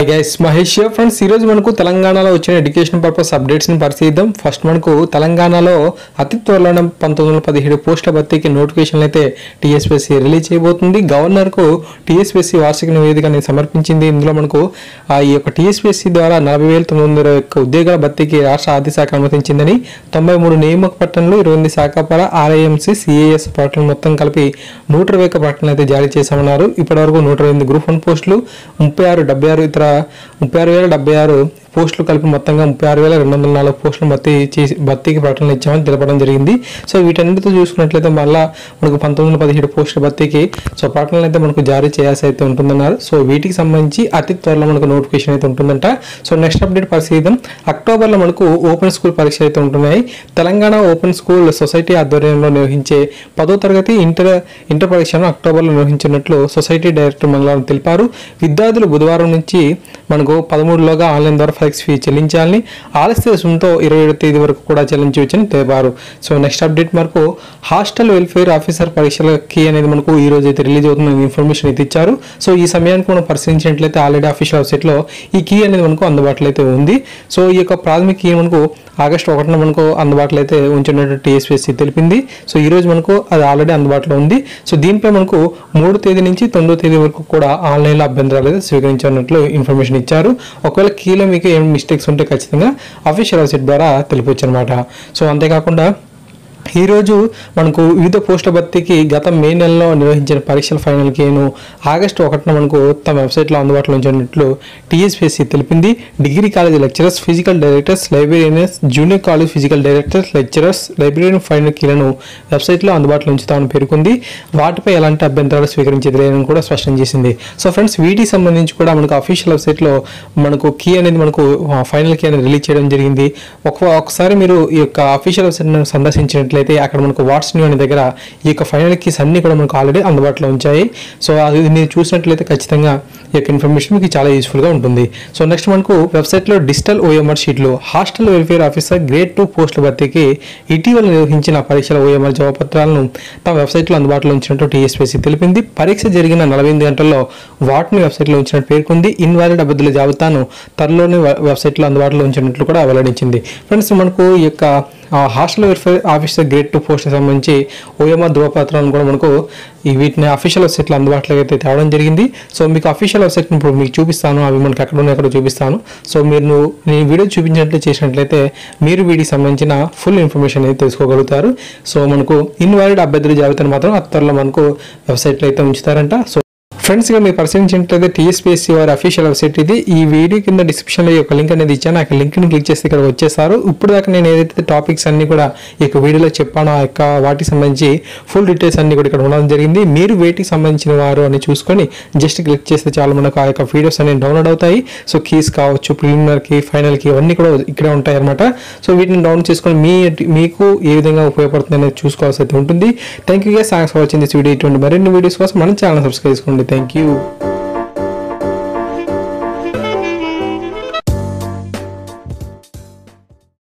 Guys Mahesh friends ఈ రోజు మనకు తెలంగాణలో వచ్చిన ఎడ్యుకేషన్ పర్పస్ అప్డేట్స్ ని పరిశీలిద్దాం. ఫస్ట్ మనకు తెలంగాణలో అతి త్వరలోనే 1917 పోస్టుల భర్తీకి నోటిఫికేషన్లు అయితే టీఎస్పీఎస్సీ రిలీజ్ చేయబోతుంది. గవర్నర్ కు టీఎస్పీఎస్సీ వార్షిక నివేదికని సమర్పించింది. ఇందులో మనకు ఈ యొక్క టీఎస్పీఎస్సీ ద్వారా 40,921 ఉద్యోగాల భర్తీకి రాష్ట్ర ఆర్థిక శాఖ అనుమతించిందని 93 నియామక ప్రకటనలు 28 శాఖాపర ఆర్ఐఎంసీ సిఏఎస్ ప్రకటనలు మొత్తం కలిపి 121 ప్రకటనలు అయితే జారీ చేశామన్నారు. ఇప్పటివరకు 128 గ్రూప్ 1 పోస్టులు 36,76 ఇతర 36,076 పోస్టులు కలిపి మొత్తంగా 36,204 పోస్టులు భర్తీకి ప్రకటనలు ఇచ్చామని తెలపడం జరిగింది. సో వీటన్నిటితో చూసుకున్నట్లయితే మళ్ళీ మనకు 1917 పోస్టుల భర్తీకి ప్రకటనలు అయితే మనకు జారీ చేయాల్సి అయితే ఉంటుందన్నారు. సో వీటికి సంబంధించి అతి త్వరలో మనకు నోటిఫికేషన్ అయితే ఉంటుందంట. సో నెక్స్ట్ అప్డేట్ పరిశీలిద్దాం. అక్టోబర్లో మనకు ఓపెన్ స్కూల్ పరీక్షలు అయితే ఉంటున్నాయి. తెలంగాణ ఓపెన్ స్కూల్ సొసైటీ ఆధ్వర్యంలో నిర్వహించే 10వ తరగతి ఇంటర్ పరీక్షను అక్టోబర్లో నిర్వహించినట్లు సొసైటీ డైరెక్టర్ మంగళవారం తెలిపారు. విద్యార్థులు బుధవారం నుంచి మనకు 13లోగా ఆన్లైన్ ద్వారా ఫైక్స్ ఫీ చెల్లించాలని, ఆలస్య రుసుముతో 27వ తేదీ వరకు కూడా చెల్లించవచ్చని తెలిపారు. సో నెక్స్ట్ అప్డేట్ మనకు హాస్టల్ వెల్ఫేర్ ఆఫీసర్ పరీక్షల కీ అనేది మనకు ఈ రోజు అయితే రిలీజ్ అవుతుందని ఇన్ఫర్మేషన్ అయితే ఇచ్చారు. సో ఈ సమయానికి మనం పరిశీలించినట్లయితే ఆల్రెడీ అఫీషియల్ వెబ్సైట్లో ఈ కీ అనేది మనకు అందుబాటులో అయితే ఉంది. సో ఈ యొక్క ప్రాథమిక కీ మనకు ఆగస్టు 1న మనకు అందుబాటులో అయితే ఉంచినట్టు టీఎస్పీఎస్సీ తెలిపింది. సో ఈ రోజు మనకు అది ఆల్రెడీ అందుబాటులో ఉంది. సో దీనిపై మనకు 3వ తేదీ నుంచి 9వ తేదీ వరకు కూడా ఆన్లైన్లో అభ్యంతరాలు అయితే స్వీకరించినట్లు ఇన్ఫర్మేషన్ ఇచ్చారు. ఒకవేళ కీలో మీకు ఏం మిస్టేక్స్ ఉంటే ఖచ్చితంగా అఫీషియల్ వెబ్సైట్ ద్వారా తెలియవచ్చు అనమాట. సో అంతేకాకుండా ఈరోజు మనకు వివిధ పోస్టుల భర్తీకి గత మే నెలలో నిర్వహించిన పరీక్షల ఫైనల్ కీను ఆగస్టు 1న మనకు తమ వెబ్సైట్లో అందుబాటులో ఉంచినట్లు టీఎస్పీఎస్సీ తెలిపింది. Degree college lecturers, physical directors, librarians, junior college physical directors, lecturers, librarian final కీలను వెబ్సైట్లో అందుబాటులో ఉంచుతామని పేర్కొంది. వాటిపై ఎలాంటి అభ్యంతరాలు స్వీకరించేది లేదని కూడా స్పష్టం చేసింది. సో ఫ్రెండ్స్ వీటికి సంబంధించి కూడా మనకు అఫీషియల్ వెబ్సైట్లో మనకు కీ అనేది మనకు ఫైనల్ కీ అనేది రిలీజ్ చేయడం జరిగింది. ఒకసారి మీరు ఈ యొక్క అఫీషియల్ వెబ్సైట్ను సందర్శించినట్లయితే అక్కడ మనకు వాట్స్ న్యూ అనే దగ్గర ఈ యొక్క ఫైనల్ కీస్ అన్ని కూడా మనకు ఆల్రెడీ అందుబాటులో ఉంచాయి. సో అది మీరు చూసినట్లయితే ఖచ్చితంగా ఈ యొక్క ఇన్ఫర్మేషన్ మీకు చాలా యూస్ఫుల్గా ఉంటుంది. సో నెక్స్ట్ మనకు వెబ్సైట్లో డిజిటల్ ఓఎంఆర్ షీట్లు హాస్టల్ వెల్ఫేర్ ఆఫీసర్ గ్రేడ్ 2 పోస్టుల భర్తీకి ఇటీవల నిర్వహించిన పరీక్షల ఓఎంఆర్ జవాబపత్రాలను తమ వెబ్సైట్లో అందుబాటులో ఉంచినట్టు టీఎస్పీఎస్సీ తెలిపింది. పరీక్ష జరిగిన 48 గంటల్లో వాటిని వెబ్సైట్లో ఉంచినట్టు పేర్కొంది. ఇన్వాలిడ్ అభ్యర్థుల జాబితాను త్వరలోనే వెబ్సైట్లో అందుబాటులో ఉంచినట్లు కూడా వెల్లడించింది. ఫ్రెండ్స్ మనకు ఈ యొక్క హాస్టల్ వెల్ఫేర్ ఆఫీసర్ గ్రేడ్ 2 పోస్టులకు సంబంధించి ఓఎంఆర్ ధృవపత్రాలను కూడా మనకు వీటిని అఫీషియల్ వెబ్సైట్లో అందుబాటులో అయితే తేవడం జరిగింది. సో మీకు అఫీషియల్ వెబ్సైట్ని ఇప్పుడు మీకు చూపిస్తాను. అవి మనకి ఎక్కడ ఉన్నాయో అక్కడ చూపిస్తాను. సో మీరు నేను వీడియో చూపించినట్లయితే చేసినట్లయితే మీరు వీటికి సంబంధించిన ఫుల్ ఇన్ఫర్మేషన్ అయితే తెలుసుకోగలుగుతారు. సో మనకు ఇన్వాలిడ్ అభ్యర్థుల జాబితాను మాత్రం త్వరలో మనకు వెబ్సైట్లో అయితే ఉంచుతారంట. సో ఫ్రెండ్స్ గా మీరు పరిశీలించినట్లయితే టీఎస్పీఎస్సీ వారి అఫీషియల్ వెబ్సైట్ ఇది. ఈ వీడియో కింద డిస్క్రిప్షన్లో ఒక లింక్ అనేది ఇచ్చాను. ఆ లింక్ని క్లిక్ చేస్తే ఇక్కడ వచ్చేస్తారు. ఇప్పుడు దాకా నేను ఏదైతే టాపిక్స్ అన్ని కూడా ఈ యొక్క వీడియోలో చెప్పానో ఆ యొక్క వాటికి సంబంధించి ఫుల్ డీటెయిల్స్ అన్ని కూడా ఇక్కడ ఉండడం జరిగింది. మీరు వేటికి సంబంధించిన వారు అని చూసుకొని జస్ట్ క్లిక్ చేస్తే చాలా మనకు ఆ యొక్క వీడియోస్ అనేవి డౌన్లోడ్ అవుతాయి. సో కీస్ కావచ్చు, ప్రిలిమినర్ కీ, ఫైనల్ కీ అవన్నీ కూడా ఇక్కడే ఉంటాయి అనమాట. సో వీటిని డౌన్లోడ్ చేసుకొని మీకు ఏ విధంగా ఉపయోగపడుతుంది అనేది చూసుకోవాల్సి అయితే ఉంటుంది. Thank you guys, thanks for watching this video. ఇటువంటి మరిన్ని వీడియోస్ కోసం మన ఛానల్ సబ్స్క్రైబ్ చేసుకోండి. Thank you.